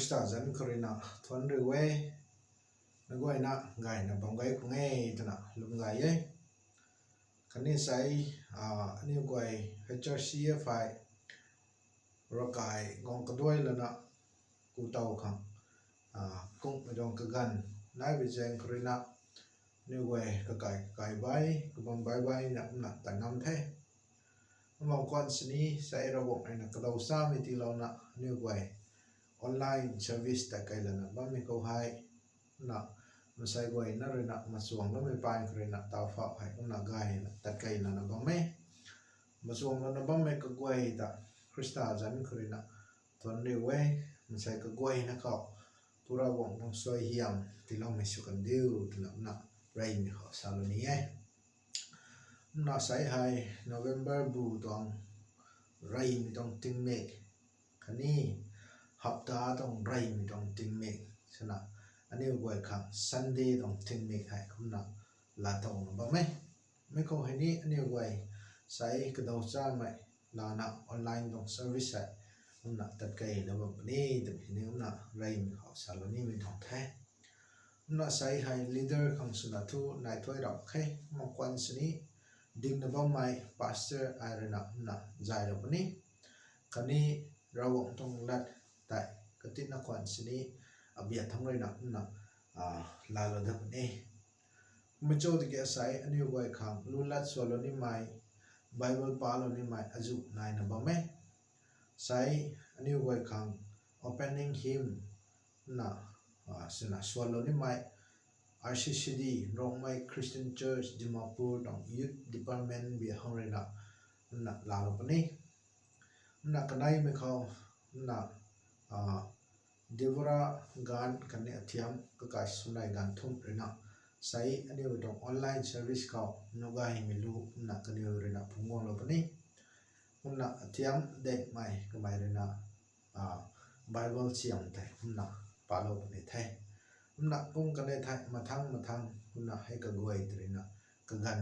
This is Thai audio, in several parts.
Krista zan korina thon ri we na goi na gai na bang gai kungai tana lum gai ye kani sai ani goi HRCFI rokai gong kadoi lana ku tau khang kung medong kagan nai bi jeng korina ni goi ka kai bai ku bang bai na tanam the mong kon sini sai robok ai na kadau sa mi ti lo na ni goi online service ta kai lana ba mi ko hai na masai goi na re na masuang lo me pai kre na tau fa hai na gai na ta kai na ba me masuang lo na ba me ka goi ta Krista jan kre na ton re we masai ka goi na ka pura wong nong soi hiam ti lo me su kan diu na rai mi ho sa lo ni e na sai hai November bu dong rai mi dong ting me kani hafta dong rai mi dong ting me sana ani goi khang Sunday dong ting me hai kumna la tong ba me ko hai ni ani goi sai ka dau cha mai la na online dong service hai kumna tat kai na ba ni de ni kumna rai mi ho sa lo ni mi dong the na sai hai leader khang suna thu nai thoi rap khai mo kwan sini ding na ba mai pastor irena na jai ro ni kani rawong tong lat tai katin na kwan sini abia thangroi na la lo da ni macho de ke sai ani goi khang lulat solo ni mai bible pa lo ni mai aju nai na ba me sai ani goi khang opening hymn na sina solo ni mai RCCD Rongmai Christian Church Dimapur dong youth department bi hangrei na la lo ni na kanai me khaw na Devara gan kan athiam ka kai sunai gan thum rena sai ani dong online service ka noga hi milu na kan rena phungong lo ni na athiam de mai ka mai rena Bible chiam thai na palo ni thai na kung kan thai mathang na hai ka goi trena ka gan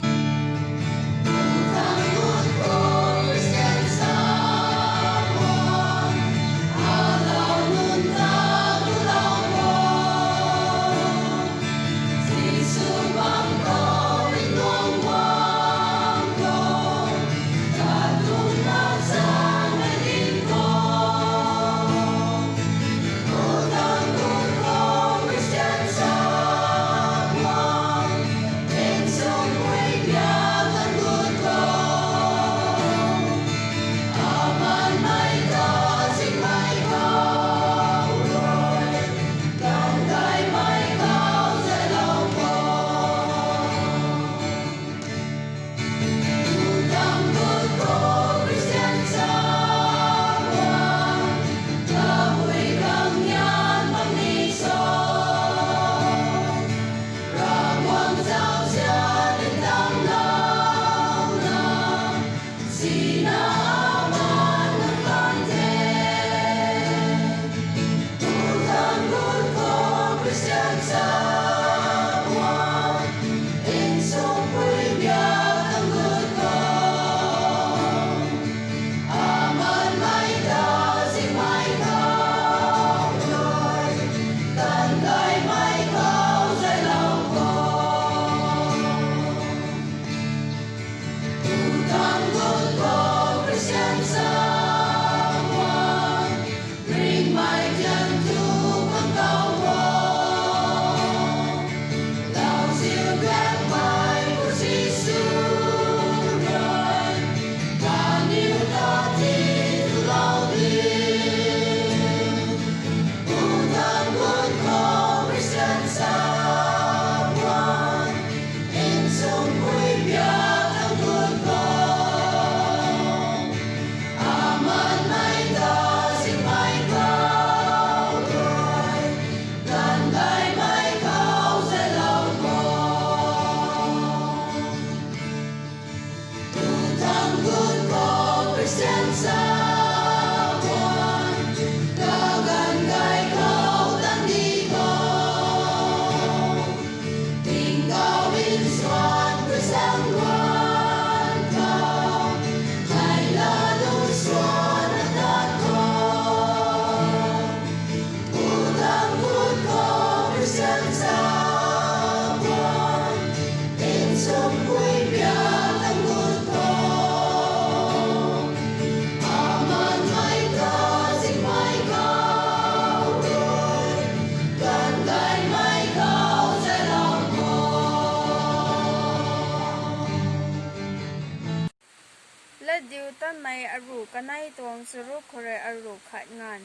ตันไม่อรูกันในตวงสรุปครอรูขัดงาน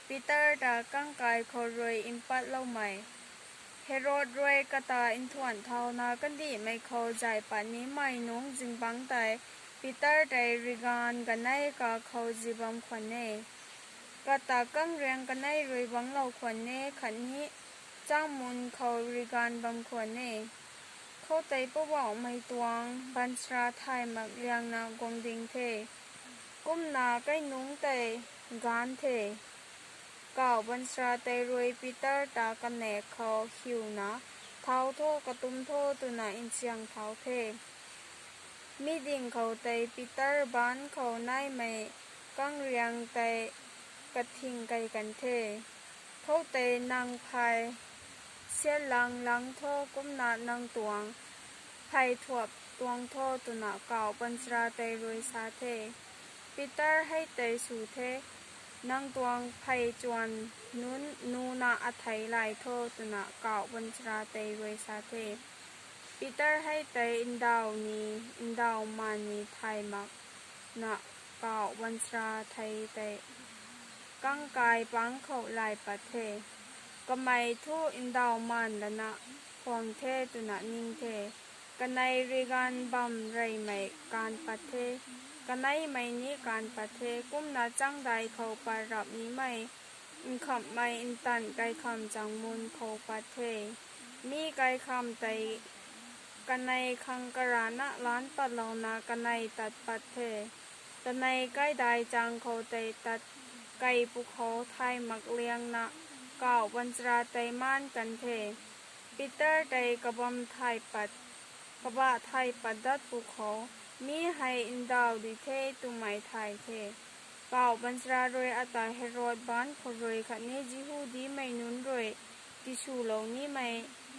ปีเตอร์ดากังกายครวยอิมปัดเล่าไม่เฮโรดรวยกตาอินทวนเท่านากันดีไม่เข้าใจปันนี้ไม่นุ่งจึงบังแต่ปีเตอร์ได้ริกานกันในกาเขาจีบัมควันเนกตากังเรียงกันในรวยบังเล่าควันเนขันนี้จ้างมุนเขาริกานบัมควันเนเขาไต่ปะว่าไม่ตวงบัญชาไทยมักเลียงนากงดิงเทกุมนาใกล้นุ่งแต่กานเทก่าวบัญชาไต่รวยปีเตอร์ตากันแหนกเขาหิวนะเท้าโทกระตุ้มโทตุนาอินเชียงเท้าเทมีดิ่งเขาไต่ปีเตอร์บ้านเขาในไม่กังเรียงไต่กระทิงไกกันเทเขาไต่นางพายเสียลังโทกุมนานางตวงไผ่ถวบตวงโทตุนาเก่าบัญชาไต่รวยซาเทปีเตอร์ให้ไต่สู่เทนางตวงไผ่จวนนุนนูนาอัไทยลายโทตุนาเก่าบัญชาไต่รวยซาเทปีเตอร์ให้ไต่อินดาวมานีไทยมักนาเก่าบัญชาไทยไต่กังกายปังเขาลายประเทศก็ไม่ทูอินดาวมันละนะความเทตุนะนิ่งเทกันในริการบัมไรไม่การประเทศกันในไม่นี้การประเทศกุมนาจังใดเขาปารับนี้ไม่อินขับไม่อินตันไกคำจังมุนเขาประเทศมีไกคำไตกันในคังกรานะล้านปัดลองนากันในตัดประเทศกันในใกล้ใดจังเขาไตตัดไกภูเขาไทยมักเลียงนะเก่าบัญชาไตม่านกันเทปีเตอร์ไตกระบอมไทยปัดกระบะไทยปัดดัดภูเขามีให้อินดาวดิเทตุไม่ไทยเทเก่าบัญชารวยอัตาเฮโรดบ้านขรวยขันนี้จิฮูดีไม่นุนรวยติชูเหล่านี้ไม่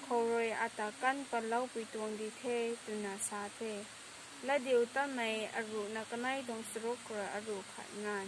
ขรวยอัตากันปัดเล่าไปตวงดิเทตุนาซาเทและเดียวตั้งไม่อรุนักไนตรงสรุกระอรุขัดงาน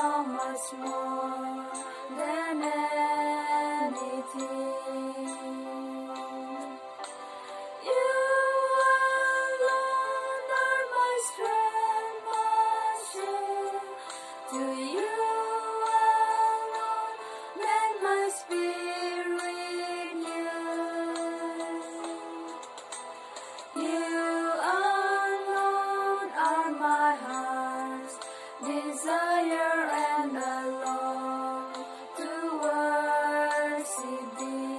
So much more than anything. You alone are my strength, my shield. To you alone let my spirit yield. You alone are my heart's desire and I long to worship thee.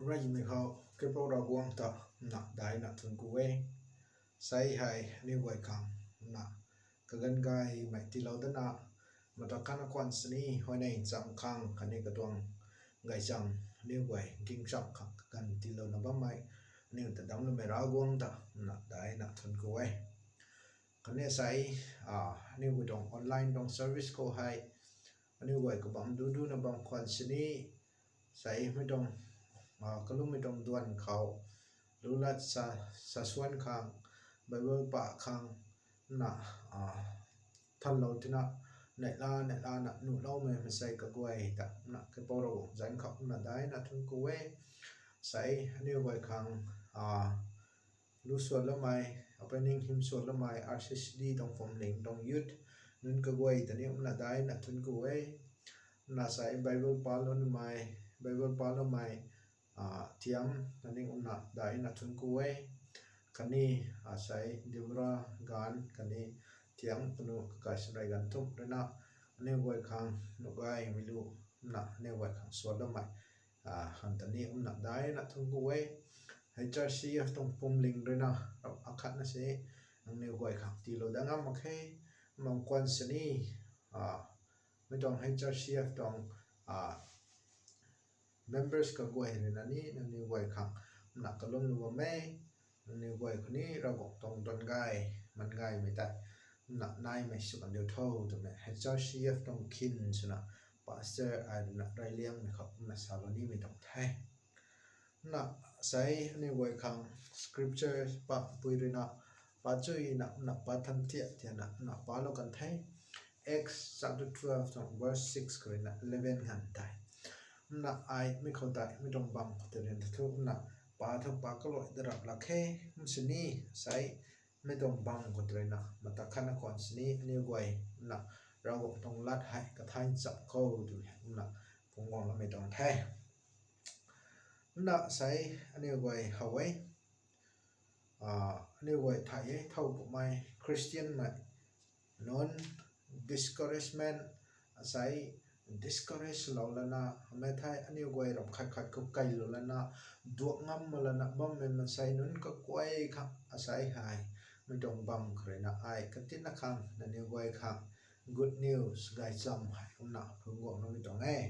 rai me khao ke pro ra guang ta na dai na thun ku we sai hai ni wai khang na ka gan gai mai ti lo da na ma ta kana kwan sni hoi nei chang khang khani ka tuang gai chang ni wai king chang khang kan ti lo na ba mai ni ta dam lo me ra guang ta na dai na thun ku we kane sai ni wu dong online dong service ko hai ani wai ko bam du na bam kwan sni sai me dong kalum me dong duan khao lulat sa suan khang bible pa khang na than lo tina nai la na nu lo me sai ka guai ta na ke poro zan khop na dai na thun ku we sai ani wai khang lu so la mai opening him so la mai rccd dong pom ling dong youth nun ka guai ta ni na dai na thun ku we na sai bible pa lo mai bible pa lo mai thiam nani na dai na thun ku we kani sai divra gan kani thiam punu ka srai gan tum rena ne wai khang no gai milu na ne wai khang so la mai han tani na dai na thun ku we hrc tong pom ling rena akhat na se ne wai khang ti lo danga ma khe mong kwan sani me dong hrc tong members ka guai rena ni ne wai khang na kalom lu me ni wai khni ra gok tong don gai man gai me ta na nai me su kan deu tho to me hrc tong kin chuna pastor na rai liang me khap na saloni me tong thai na sai ni wai khang scripture pa puirina pa chui na pa tham tia na pa lo kan thai Acts chapter 12 from verse 6 korina 11 han tai na ai mi khau tai mi dong bang te ren thu na pa tha pa ka loi da la khe sini sai mi dong bang ko tre na mata khana kon sini ni wai na ra go tong lat hai ka thain cha ko du na pungong la mi dong thai na sai ani wai hawai ani wai thai thau ko mai Christian mai non discouragement sai discourage lo lana me thai ani wai ram khat khat ko kai lo lana duak ngam lana bam me sai nun ka kwai kha asai hai me dong bam khrena ai ka tin na khang na ni wai kha good news gai cham hai na phungo no mi dong ai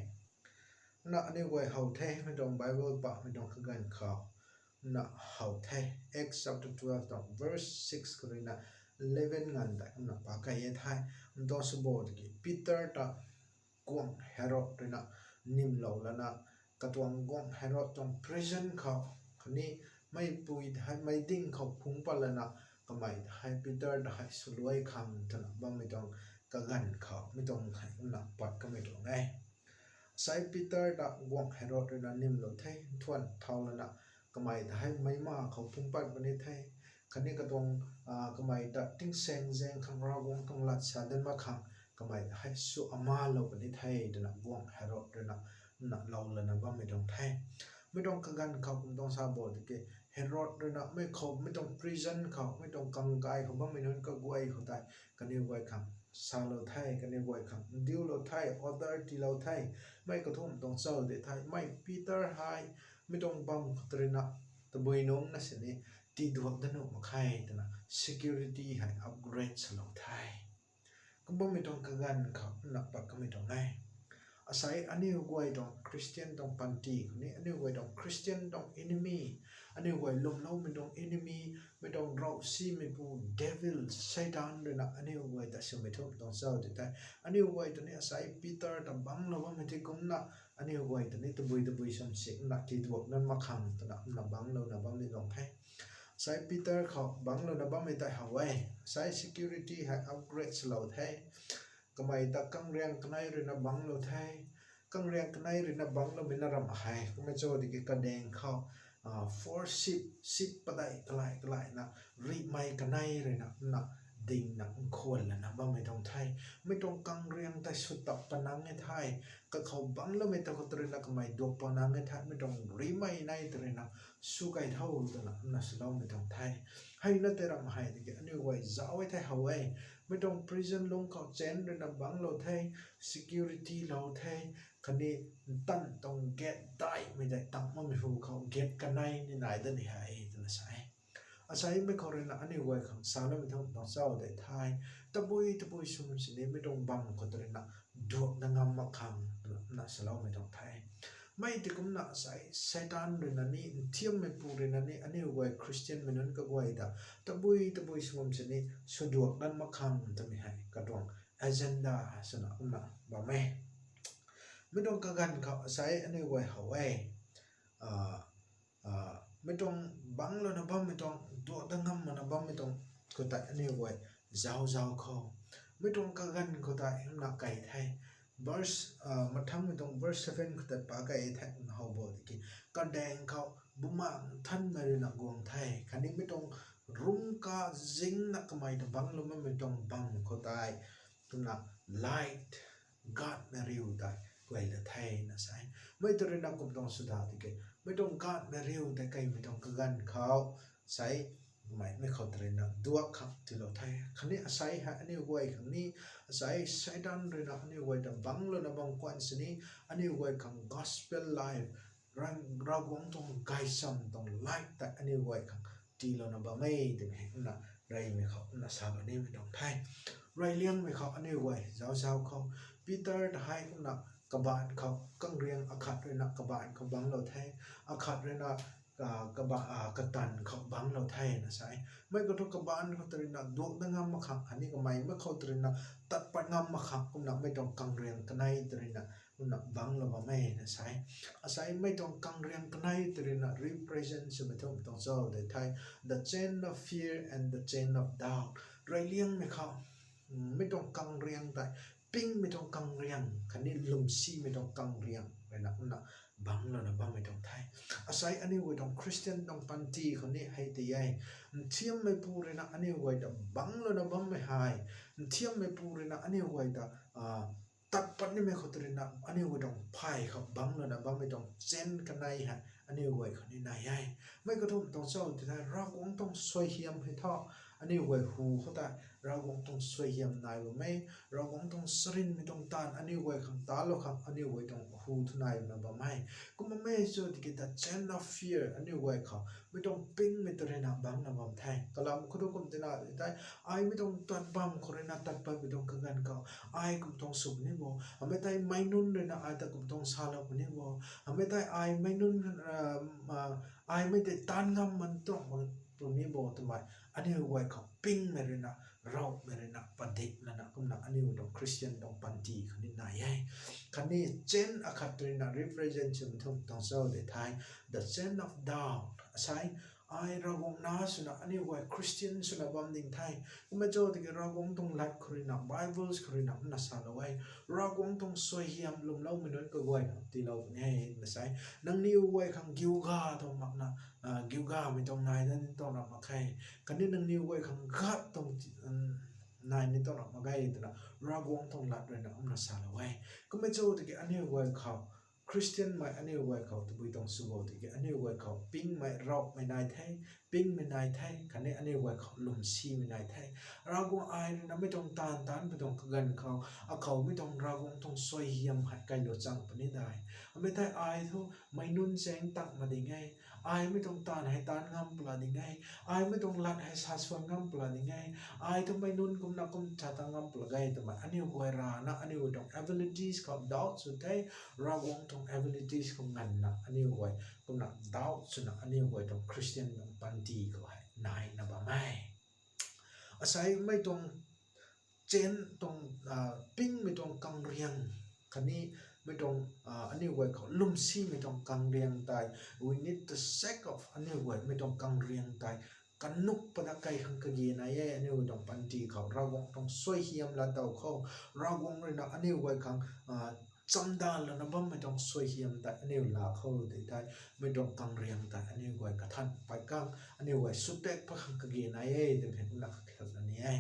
na ani wai hau the me dong bible pa me dong ka gan kha na hau the Acts chapter 12 dong verse 6 korina 11 ngan da na pa ka ye thai ndo su bo ki Peter ta gong Herod rena nim lo lana katwang gong Herod tong prison kha khani mai pui thai mai ding kha phung pa lana kamai thai Peter da hai suloi kham thana ba mi dong ka gan kha mi dong hai na pat ka mi dong ai sai Peter da gong Herod rena nim lo thai thuan thau lana kamai thai mai ma kha phung pat bani thai khani katwang kamai da ting seng zeng khang ra gong kang lat sa den ma khang kamai hai su ama lo bani thai dana gong Herod rena na lo lana ba mi dong thai mi dong ka gan kha kum dong sa bo de ke Herod rena me kho mi dong prison kha mi dong kang kai kho ba mi nun ka guai kho tai kani guai khang sa lo thai kani guai khang diu lo thai authority lo thai mai ka thum dong sau de thai mai Peter hai mi dong bam khatrina to boi nong na se ni ti duak da no ma khai dana security hai upgrade sa lo thai kumba mi dong ka gan kha na pa ka mi dong ai asai ani guai dong Christian dong panti ni ani guai dong Christian dong enemy ani guai lom lo mi dong enemy mi dong rau si mi pu devil satan na ani guai da su mi thum dong sau de tai ani guai da ni asai Peter da bang lo ba mi ti kum na ani guai da ni to bui sam sik na ti duak nan ma khang ta na bang lo na ba mi dong thai sai Peter kha bang lo na ba mi tai hawai sai security ha upgrade lo thai kamai ta kang riang knai ri na bang lo thai kang riang knai ri na bang lo min na ram hai kuma cho di ke ka deng kha for ship padai klai na ri mai knai ri na ding na khol na ba mi dong thai mi dong kang riang ta su ta panang nge thai ka khau bang lo mi ta ko tri na kamai dok panang nge thai mi dong ri mai nai tri na su kai thau na na slo mi dong thai hai na te ram hai di ke ani wai za wai thai hawai ไม่ต้อง prison ลงเขาเจนเรนะบังเราไทย security เราไทยคันนี้ตั้นต้อง get ได้ไม่ได้ตั้งมันไม่รู้เขา get กันไหนนี่ไหนได้นี่หายตัวนะใช่อาศัยไม่เขาเรนะอันนี้ไว้ของสาวแล้วไม่ต้องเศร้าได้ไทยตะบุยสมุนสิเนี่ยไม่ต้องบังคนตัวนะดวงนางมาขังนะสลาวไม่ต้องไทยไม่ติกุมนะใส่ไซตันเรนะนี่เทียมไม่ปูเรนะนี่อันนี้ไว้คริสเตียนไม่นั้นก็ไว้ได้ตะบุยสมุนสิเนี่ยสะดวกนั้นมาขังจะไม่ให้กระดอง agenda สนะนะบ่แม่ไม่ต้องกันเขาใช้อันนี้ไว้เขาไว้ไม่ต้องบังแล้วนะบ้าไม่ต้องตัวดังงำมันนะบ้าไม่ต้องก็แต่อันนี้ไว้เจ้าเขาไม่ต้องกันก็แต่นักไก่ไทย verse มาทำไม่ต้อง verse 7ก็แต่ปากไก่ไทยเขาบอกที่ก็แดงเขาบุมาท่านไม่ได้นักกวงไทยคันนี้ไม่ต้องรุ่งกาจิงนักไม่ต้องบังแล้วไม่ต้องบังก็แต่ตัวนัก light God ไม่รู้ได้ไว้ละไทยนะใช่ไม่ต้องเรียนนักกุมต้องสุดาที่เกไม่ต้องการไม่รู้แต่ไกไม่ต้องกันเขาใช้ไม่เขาเรียนนักดัวขับที่เราไทยคันนี้อาศัยฮะอันนี้ไว้คันนี้อาศัยใช้ดันเรียนอันนี้ไว้แต่บังแล้วนะบังควันสินี้อันนี้ไว้คัน gospel life เราคงต้องไกด์ซ้ำต้องไล่แต่อันนี้ไว้คันที่เรานะบ่ไม่ถึงเห็นนะไรไม่เขานะสาวอันนี้ไม่ต้องไทยไรเลี้ยงไม่เขาอันนี้ไว้เจ้าเขาปีเตอร์ไทยก็นะกบาลเขากังเรียงอาคัดเลยนะกบาลเขาบังเราไทยอาคัดเลยนะกบากตันเขาบังเราไทยนะใช่ไม่ก็ทุกกบาลเขาตรีนะดวงตั้งงามมาขังอันนี้ก็ไม่เมื่อเขาตรีนะตัดปังงามมาขังก็นะไม่ต้องกังเรียงกันในตรีนะมันนะบังเราไม่นะใช่อาศัยไม่ต้องกังเรียงกันในตรีนะ represent สมัยต้องเจ้าในไทย the chain of fear and the chain of doubt ไรเลี้ยงไม่เขาไม่ต้องกังเรียงแต่ปิ้งไม่ต้องกังเรียงคันนี้ลุมซีไม่ต้องกังเรียงไปนะนะบังแล้วนะบังไม่ต้องไทยอาศัยอันนี้ไว้ต้องคริสเตียนต้องปันตีคนนี้ให้ตีใหญ่เทียมไม่ปูเลยนะอันนี้ไว้แต่บังแล้วนะบังไม่หายเทียมไม่ปูเลยนะอันนี้ไว้แต่ตัดปัดนี่ไม่เขาตัวนะอันนี้ไว้ต้องพายเขาบังแล้วนะบังไม่ต้องเจนกันในฮะอันนี้ไว้คนนี้นายใหญ่ไม่ก็ต้องเจ้าที่ไทยเราคงต้องสวยเฮียมให้ท่ออันนี้ไว้หูเขาแต่เราคงต้องสวยเฮียมนายว่าไม่เราคงต้องสรินไม่ต้องตานอันนี้ไว้ขังตาลขังอันนี้ไว้ต้องหูทนายนะบ่ไม่ก็มันไม่ใช่ที่กินแต่ chain of fear อันนี้ไว้เขาไม่ต้องปิ้งไม่ต้องเรียนบังนะบ่แทงกลามคุณทุกคนที่น่าได้ไอไม่ต้องตัดบังคนเรียนตัดบังไม่ต้องกันเขาไอก็ต้องสุบนี่บ่ไม่ได้ไม่นุ่นเลยนะไอแต่ก็ต้องสาลบนี่บ่ไม่ได้ไอไม่นุ่นไอไม่ได้ตานงำมันต้องตรงนี้บ่ทำไมอันนี้ไว้เขาปิ้งไม่เรียนเราไม่เรียนปฏิแล้วนะก็นักอันนี้ต้องคริสเตียนต้องปันตีคนนี้นายคันนี้เจนอาคาตรีนะ represent ชมต้องเจ้าเดทาย the chain of doubt ใช่ไอเราวงน้าสุนัขอันนี้ไว้คริสเตียนสุนัขบัมดิ่งไทยก็ไม่เจอที่เราวงต้องลัดครินัก Bibles ครินักนัสสาลไว้เราวงต้องสวยเฮียมลุมเล่าไม่น้อยก็ไว้ที่เราเนี่ยไม่ใช่นังนิ้วไว้ขังกิวกาต้องมักนะกิวกาไม่ต้องนายนั่นต้องรับมาใครคันนี้นังนิ้วไว้ขังกัดต้องนายนี่ต้องรับมาใกล้ตัวนะเราวงต้องลัดเลยนะนัสสาลไว้ก็ไม่เจอที่อันนี้ไว้เขาคริสเตียนไม่อันนี้ไว้เขาตัวบุยต้องสู้ที่อันนี้ไว้เขาปิ้งไม่รอบไม่นายไทยปิ้งไม่นายไทยคันนี้อันนี้ไว้เขาลุมซีไม่นายไทยเราวงไอ้นะไม่ต้องตานไม่ต้องกันเขาเขาไม่ต้องเราวงต้องสวยเยี่ยมหัดไกลโดดจังปนนี้ได้ไม่ได้ไอ้ทุกไม่นุ่นแสงตักมาได้ไงไอ้ไม่ต้องตานให้ตานงำปลาได้ไงไอ้ไม่ต้องลัดให้สาสวงงำปลาได้ไงไอ้ทุกไม่นุ่นกุมนักกุมชาตังงำปลาไงแต่มาอันนี้ไว้รานะอันนี้ไว้ต้อง abilities กับ doubt สุดท้ายเราวงต้อง abilities ของงานนะอันนี้ไว้กุมนัก doubt สุดนะอันนี้ไว้ต้องคริสเตียนต้องปันตีก็ให้นายนะบ่ไม่อาศัยไม่ต้องเจนต้องปิ้งไม่ต้องกังเรียงคันนี้ไม่ต้องอันนี้ไว้เขาลุ่มซีไม่ต้องกังเรียงตาย we need the sake of อันนี้ไว้ไม่ต้องกังเรียงตายกันนุกปนักไก่ขังกะเยนายอันนี้ไว้ต้องปันตีเขาเราวงต้องสวยเฮียมละเต่าเขาเราวงเลยนะอันนี้ไว้ขังจำได้แล้วนะว่าไม่ต้องสวยเฮียมแต่อันนี้ลาเขาได้ไม่ต้องกังเรียงแต่อันนี้ไว้กระทันไปกังอันนี้ไว้สุดเด็กพระขังกะเยนายเดี๋ยวเห็นหลักฐานอันนี้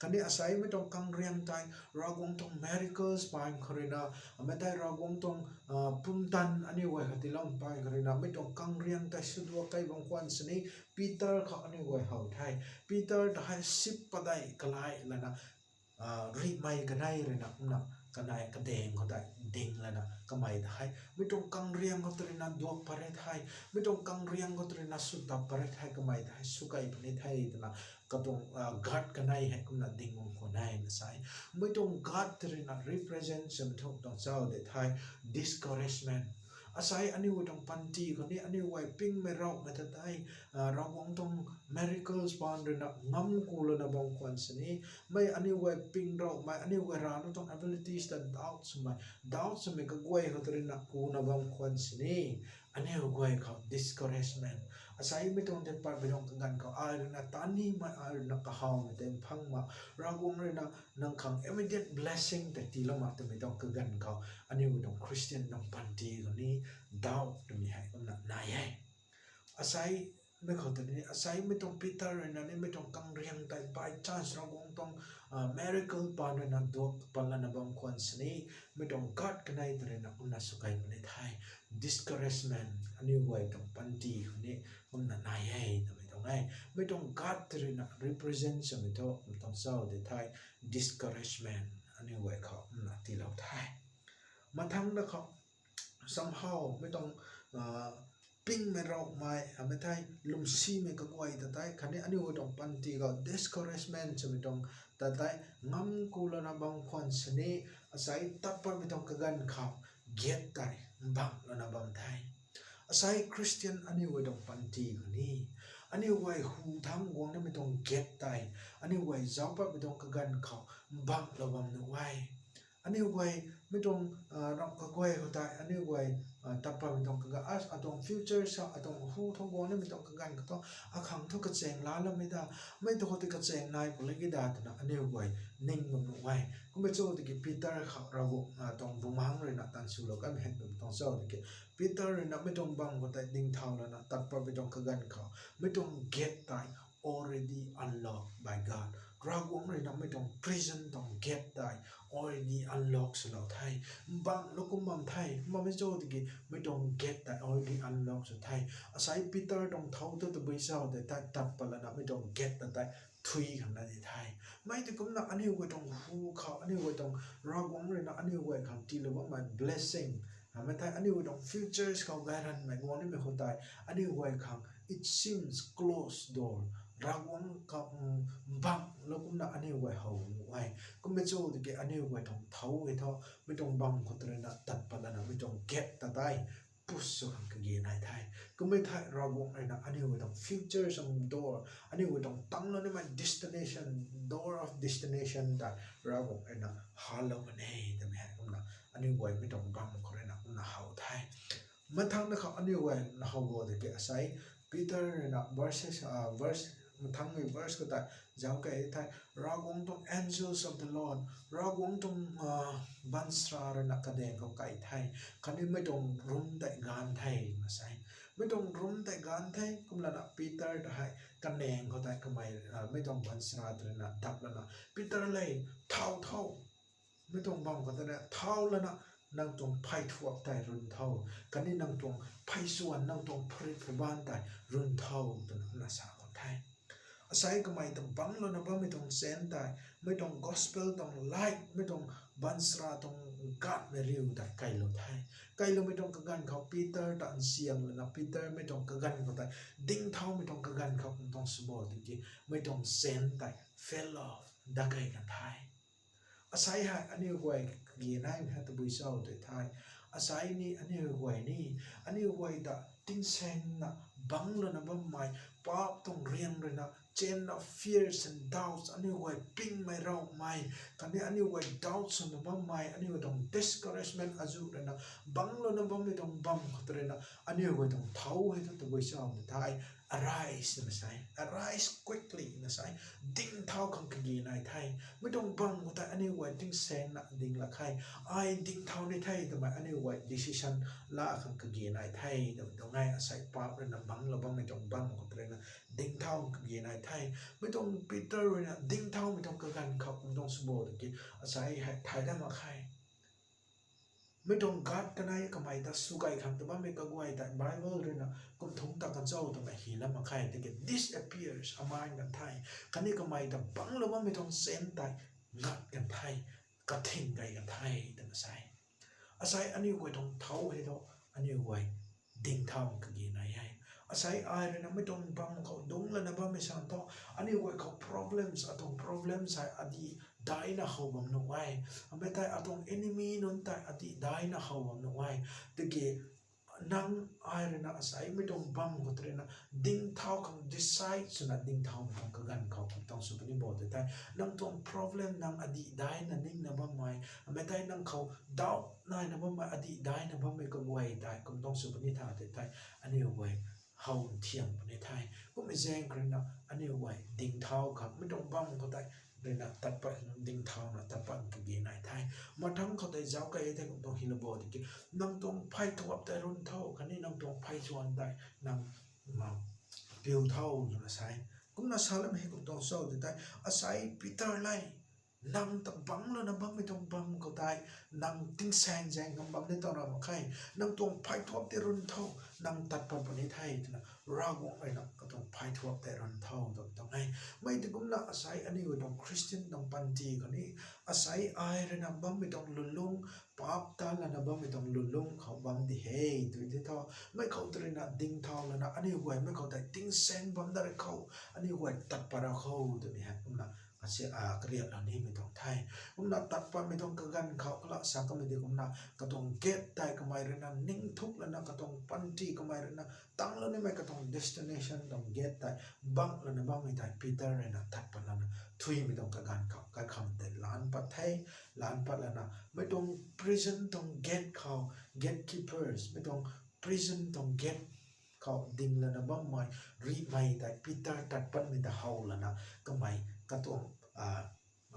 คันนี้อาศัยไม่ต้องกังเรียงใจเราคงต้อง miracles ไปครินาไม่ได้เราคงต้องปุ่มตันอันนี้ไว้ที่เราไปครินาไม่ต้องกังเรียงใจสุดว่าใครบางคนสนิปีเตอร์เขาอันนี้ไว้เขาไทยปีเตอร์ได้10 ปัจจัยกลายแล้วนะ ri mai cái này rồi nè cái này cái đèn họ tại đèn là nè cái mày thay mấy trong căng riêng họ tới nè duộc pare thay mấy trong căng riêng họ tới nè sụt tập pare thay cái mày thay sukai pare thay là cái trong God cái này hay cũng là đèn mong của này là sai mấy trong God tới nè represent some thuộc trong sao để thay discouragement asai ani wo tong panti ko ni ani wai ping me rau me tatai rau wong tong miracles pan na ngam kulo na bang kwan sini mai ani wai ping rau mai ani wai ra no tong abilities that doubts me ka gwai ho trin na ku na bang kwan sini ani wo gwai ka discouragement asai me tong te par be dong kan ka ai na tani mai ai na ka haw me tem phang ma rau wong re na nang khang immediate blessing te ti la ma te me dong ka gan ka ani wo tong Christian nong panti ko ni doubt to me hai kom na nai hai asai me khot ni asai me tong Peter na ni me tong kang riang tai by chance ra gong tong miracle pa na do pala na bang kwan sni me tong God kanai tre na kun na sukai me thai discouragement ani wai tong panti ni kom na nai hai to me tong ai me tong God tre na represent so me to tong sao de thai discouragement ani wai kha na ti lau thai ma thang na kha somehowไม่ต้องปิ้งไม่เราไม่ไม่ได้ลุมซีไม่ก็ไว้แต่ได้คันนี้อันนี้ก็ต้องปันทีก็ discouragement จะไม่ต้องแต่ได้งำกูแล้วนะบางคนสนี่อาศัยตัดไปไม่ต้องกันข่าวเกียดได้บังแล้วนะบางไทยอาศัยคริสเตียนอันนี้ก็ต้องปันทีก็นี่อันนี้ไว้หูทั้งวงนั้นไม่ต้องเกียดได้อันนี้ไว้เจ้าไปไม่ต้องกันข่าวบังแล้วบางไว้อันนี้ไว้ไม่ต้องเราก็ไว้เขาได้อันนี้ไว้ตับไปไม่ต้องกันอันตรงฟิวเจอร์อันตรงหูทั้งวงนั้นไม่ต้องกันก็ต้องอาขังทุกกระเจงล้านแล้วไม่ได้ไม่ต้องที่กระเจงนายคนเล็กได้แต่นะอันนี้ไว้นิ่งมันไว้ก็ไม่โจ้ที่ปีเตอร์เขาเราตรงบุมังเลยนะตันสุรก็ไม่เห็นตรงเจ้าที่ปีเตอร์เลยนะไม่ต้องบังก็ได้ดิ่งเท่าแล้วนะตัดไปไม่ต้องกันเขาไม่ต้อง get that already unlocked by Godเราวงเลยนะไม่ต้อง prison ต้อง get that already unlocked สเราไทยบางลูกกุมบังไทยมันไม่โจ้ที่ไม่ต้อง get that already unlocked สุดไทยอาศัยปีเตอร์ต้องเท่าตัวไปเจ้าแต่ตัดไปแล้วนะไม่ต้อง get that ทุยขนาดไทยไม่ถึงก็นะอันนี้ก็ต้องหูเขาอันนี้ก็ต้องเราวงเลยนะอันนี้ก็คำที่เรียกว่า my blessing ไม่ไทยอันนี้ก็ต้อง futures เขาการันไม่งอนนี่ไม่เข้าใจอันนี้ก็คำ it seems closed doorเราวงกับบังแล้วก็นะอันนี้ก็เขาไว้ก็ไม่โจ้ที่อันนี้ก็ต้องเท่าไอ้ท่อไม่ต้องบังคนตัวนั้นตัดไปแล้วนะไม่ต้อง get ตัดได้พุชส่งกันยังไงไทยก็ไม่ไทยเราวงเลยนะอันนี้ก็ต้อง futures on door อันนี้ก็ต้องตั้งแล้วนี่มัน destination door of destination แต่เราวงเลยนะหาเราไม่ได้แต่ไม่เห็นก็นะอันนี้ก็ไม่ต้องบังคนเลยนะนะเขาไทยมันทั้งนะครับอันนี้ก็นะเขาบอกที่อาศัย Peter นะ verse มันทั้งมี verse ก็ได้จะเอาแก่ไทยเราวงตรง angels of the Lord เราวงตรงบันสราเรนักแสดงเขาไก่ไทยคันนี้ไม่ต้องรุ่มแต่งานไทยมาใส่ไม่ต้องรุ่มแต่งานไทยกุมละนะปีเตอร์ได้กันแดงเขาได้ก็ไม่ต้องบันสราเรนักทับละนะปีเตอร์เลยเท่าไม่ต้องบังเขาได้เท่าละนะนั่งตรงไพ่ทวกแต่รุ่นเท่ากันนี้นั่งตรงไพ่ส่วนนั่งตรงพริบบ้านแต่รุ่นเท่าตัวนั้นนะสาวไทยอาศัยก็ไม่ต้องบังแล้วนะไม่ต้องเซนได้ไม่ต้อง gospel ต้องไลฟ์ไม่ต้องบันสราต้องกัดไม่เร็วแต่ไกลเราไทยไกลเราไม่ต้องกันเขาปีเตอร์ตันเสียงเลยนะปีเตอร์ไม่ต้องกันเขาแต่ดิ้งเท่าไม่ต้องกันเขาต้องสมบูรณ์จริงๆไม่ต้องเซนแต่ fell off ดักไกลกันไทยอาศัยให้อันนี้ไว้เกี่ยนให้ให้ตัวบุษเอาแต่ไทยอาศัยนี่อันนี้ไว้นี่อันนี้ไว้แต่ติ้งเซนนะบังแล้วนะไม่ป๊อปต้องเรียนเลยนะ chain of fears and doubts อันนี้ไว้ปิ้งไม่เราไม่กันนี้อันนี้ไว้ doubts นะไม่อันนี้ไว้ต้อง discouragement อาจุเลยนะบังแล้วนะไม่ต้องบังเขาเลยนะอันนี้ไว้ต้องเท้าให้ตัวบุษเอาแต่ไทย arise นะใช่ arise quickly นะใช่ดิ้งเท้าขังกกีนายไทยไม่ต้องบังแต่อันนี้ไว้ดิ้งเซนนะดิ้งละใครไอ้ดิ้งเท้าในไทยแต่ไม่อันนี้ไว้ decision ละขังกกีนายไทยแต่ไม่ต้องง่ายอาศัยป๊าบเลยนะบังแล้วไม่ต้องบังเขาเลยนะดิ้งเท้าขังกกีนายไทยไม่ต้องปีเตอร์เลยนะดิ้งเท้าไม่ต้องกันเขาไม่ต้องสมบูรณ์ที่อาศัยไทยได้มาใครไม่ต้องกัดกันไอ้ก็ไม่แต่สุกัยคำแต่ว่าไม่ก็ไว้แต่ Bible เลยนะก็ทงตากันเจ้าแต่ไม่หินแล้วมาใครแต่ก็ disappears อามากันไทยคันนี้ก็ไม่แต่บังแล้วว่าไม่ต้องเซนแต่ ngắtกันไทยกระถิ่งไกกันไทยตั้งใส่อาศัยอันนี้ไว้ตรงเท้าให้เราอันนี้ไว้ดิ่งเท้ากันกี่ไหนให้อาศัยอายเลยนะไม่ต้องบังเขาดงแล้วนะบ้าไม่สันต่ออันนี้ไว้เขา problems อะตรง problems ใส่อดีได้นะเขาบังนไว้ไม่ได้อะตรง enemy นั่นแต่อดีได้นะเขาบังนไว้แต่เกนั่งอายเลยนะอาศัยไม่ต้องบังเขาเลยนะดิ่งเท้าของ decide สุนัขดิ่งเท้าไม่ต้องกันเขาต้องสุภาพบอกแต่นั่งตรง problem นั่งอดีได้นะนิ่งนะบ้าไม่ไม่ได้นั่งเขา doubt นายนะบ้าไม่อดีได้นะบ้าไม่ก็ไว้ได้ก็ต้องสุภาพท่าแต่อันนี้ไว้เฮาเทียมในไทยก็ไม่แจ้งกันนะอันนี้ไว้ดิ่งเท้าครับไม่ต้องบังเขาได้เลยนะตัดไปดิ่งเท้านะตัดไปกับยีนายไทยมาทั้งเขาได้เจ้าก็ยังก็ต้องฮิลโบดิกินั่งตรงไพ่ทวบแต่รุ่นเท่าคันนี้นั่งตรงไพ่ชวนได้นั่งมาเปียวเท่าอยู่นะใช่ก็น่าสาระไม่ก็ต้องเศร้าแต่อาศัยปีเตอร์ไล่นั่งตับบังแล้วนะบังไม่ต้องบังก็ได้นั่งติ้งแซงแซงกับบังในตอนเราใครนั่งตรงไพ่ทวบแต่รุ่นเท่านั่งตัดไปบนนี้ไทยนะราวงไอ้นะก็ต้องไพ่ทวบแต่รุ่นเท่าต้องให้ไม่ถึงก็น่าอาศัยอันนี้ก็ต้องคริสเตียนต้องปันจีคนนี้อาศัยไอ้เลยนะบังไม่ต้องลุลุงปาบตาแล้วนะบังไม่ต้องลุลุงเขาบังดีเฮ้ยดูที่เท่าไม่เขาตระหนักดิ้งเท่าแล้วนะอันนี้ไว้ไม่เขาได้ติ้งแซงบังได้เขาอันนี้ไว้ตัดปลาเขาตัวนี้ฮะนะอาเซียเกลียดเหล่านี้ไม่ต้องไทยผมน่ะตัดไปไม่ต้องกันเขาละสักก็ไม่ดีผมน่ะก็ต้องเก็บได้ก็ไม่เรื่องนั้นนิ่งทุกแล้วนะก็ต้องปันทีก็ไม่เรื่องนั้นตั้งแล้วนี่ไม่ก็ต้อง destination ต้องเก็บได้บังแล้วนะบังไม่ได้ปีเตอร์เลยนะตัดไปแล้วนะทุยไม่ต้องกันเขาก็คำแต่ล้านปัดไทยล้านปัดแล้วนะไม่ต้อง prison ต้อง get เขา gatekeepers ไม่ต้อง prison ต้อง get เขาดิ่งแล้วนะบังไม่รีไม่ได้ปีเตอร์ตัดปัดไม่ได้เฮาแล้วนะก็ไม่ก็ต้อง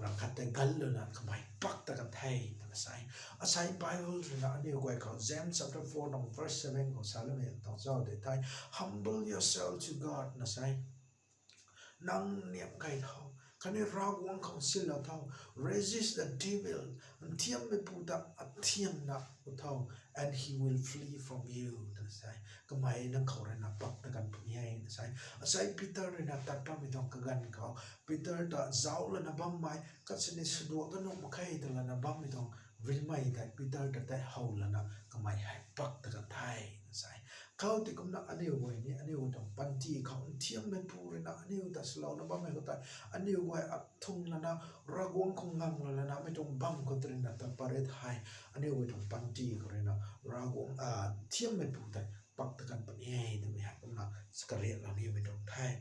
รักขัดแต่กันเลยนะก็ไม่ปักตะกันไทยนะใช่อาศัยไบเบิลนะอันนี้ก็เขา James chapter 4 ตรง verse 7ของซาโลเมนต้องเจ้าเด็ดไทย humble yourself to God นะใช่นั่งเนียบไก่เท่าคันนี้รากวงของสิลเท่า resist the devil เทียมไม่พูดเทียมนะเท่า and he will flee from you นะใช่ก็ไม่นั่งเขาเรนับปักตะกันพี่ให้นะใช่อาศัยปีเตอร์เรนับตัดป้าไม่ต้องกันเขาปีเตอร์ด่าเจ้าแล้วนะบ้างไหมก็สนิทสะดวกก็นุ่มใครแต่ละนะบ้างไม่ต้องวิ่งไม่ได้ปีเตอร์แต่เฮาแล้วนะก็ไม่ให้ปักตะกันไทยนะใช่เขาที่กำลังอันนี้ไว้นี่อันนี้ว่าต้องปันจีเขาเทียมเป็นผู้เรนับอันนี้ว่าแต่สลาวนะบ้างไม่ก็แต่อันนี้ไว้อัดทุ่งแล้วนะรากวงคงงังแล้วนะไม่ต้องบังคนเรนับแต่ปาร์ตไทยอันนี้ไว้ต้องปันจีเขาเรนับรากวงเทียมเป็นผู้แต่ปักตะกันปนยัยดูไหมฮะกำลังสกัดเรียนเหล่านี้ไม่ต้องไทย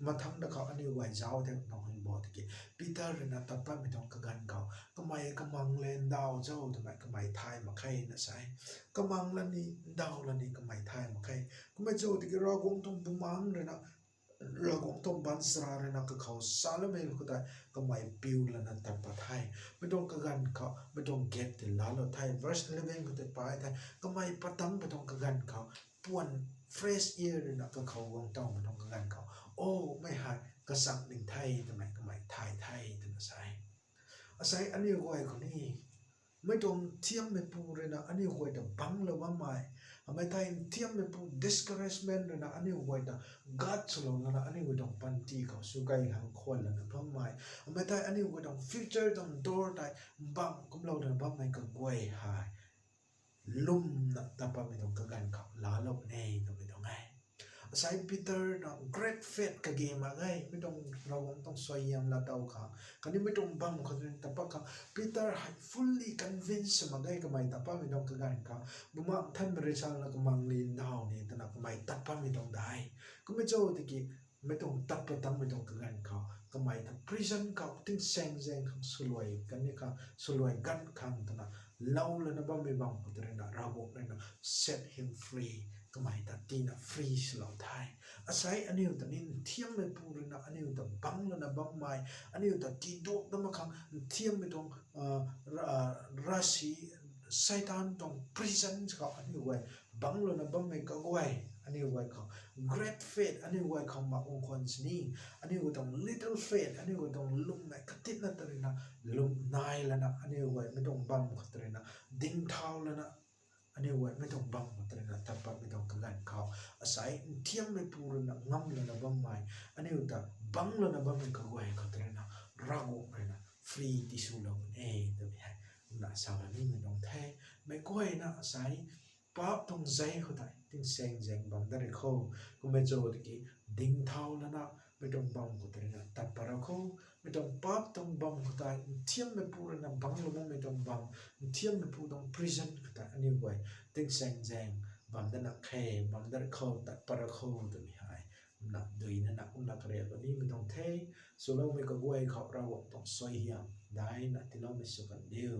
มาทำแต่เขาอันนี้ไว้เจ้าแต่ต้องให้บอกที่ปีเตอร์นะตัดไปไม่ต้องกันเขาก็ไม่กำลังเล่นดาวเจ้าทำไมก็ไม่ไทยมาใครนะใช่กำลังแล้วนี่ดาวแล้วนี่ก็ไม่ไทยมาใครก็ไม่เจ้าที่เราคงต้องบุมังเลยนะเราคงต้องบันสระเลยนะก็เขาสารไม่รู้ก็ได้ก็ไม่ปิวแล้วนะตัดไปไทยไม่ต้องกันเขาไม่ต้องเก็ตแต่ละเราไทย verse 11ก็ได้ไปไทยก็ไม่ปะตังไม่ต้องกันเขาป่วน fresh ear เลยนะก็เขาวงต้องไม่ต้องกันเขาโอ้ไม่หายกษัตริย์หนึ่งไทยทำไมก็ไม่ไทยถึงใช่อาศัยอันนี้ไว้คนนี้ไม่ต้องเทียมไม่ปูเลยนะอันนี้ไว้แต่บังเลยว่าไม่ไม่ไทยเทียมไม่ปู discouragement เลยนะอันนี้ไว้แต่ God สโลนะอันนี้ไว้ต้องปันตีเขาสุกัยหางคนแล้วนะเพราะไม่ไทยอันนี้ไว้ต้อง future ต้อง door ได้บังก็เราเดินบังไม่ก็ไว้หายลุ่มนะแต่ปะไม่ต้องกันเขาลาลบในต้องไม่ต้องไงใส่ปีเตอร์นะ great faith กับเกมมาไงไม่ต้องเราต้องสวยยามละเต้าเขาkan ini betul bangคนแต่ปะเขาปีเตอร์ fully convinced มาไงก็ไม่แต่ปะไม่ต้องกันเขาบุมาท่านบริษัทแล้วก็มังลินดาวนี่แต่นักไม่แต่ปะไม่ต้องได้ก็ไม่เจ้าตะกี้ไม่ต้องตัดประตังไม่ต้องกันเขาก็ไม่แต่ prison เขาถึงแซงเขาสลวยกันนี่เขาสลวยกันขังแต่นะเล่าเลยนะบ้างไม่บ้างก็แต่นะเราบอกเลยนะ set him free ก็ไม่แต่ตีนะ free สลาวไทยอาศัยอันนี้แต่นี่เทียมไม่พูดเลยนะอันนี้แต่บังเลยนะบังไม่อันนี้แต่ตีดอกนั่นมาขังเทียมไม่ต้องราศีไซตานต้อง prison เขาอันนี้ไว้บังเลยนะบังไม่ก็ไว้อันนี้ไว้เขา great faith อันนี้ไว้เขามาองค์คนนี้อันนี้ไว้ต้อง little faith อันนี้ไว้ต้องลุ่มแม่กติดนั่นแต่นะลุ่มนายแล้วนะอันนี้ไว้ไม่ต้องบังก็แต่นะดิ้งเท้าแล้วนะอันนี้ไว้ไม่ต้องบังก็แต่นะแต่ปะไม่ต้องกันเขาอาศัยเทียมไม่พูดนะงำเลยนะบังไม่อันนี้ไว้แต่บังเลยนะบังไม่ก็ไว้ก็แต่นะรักเลยนะ free ti su lo to bi hai na sa la ni mình dong the mai koi na sai pa tong zai ho dai tin seng jeng bang da re kho ku me jo ki ding thau la na me dong bang ku te na tat para kho me dong pap tong bang ku ta thiam me pu na bang lo me dong bang thiam me pu dong prison ku ta ani wai tin seng jeng bang da na khe bang da kho tat para kho to bi hai na dui na na un la kre lo ni me dong the so lo me ko wai kho ra wo tong soi hiam dai na ti lo me su kan deu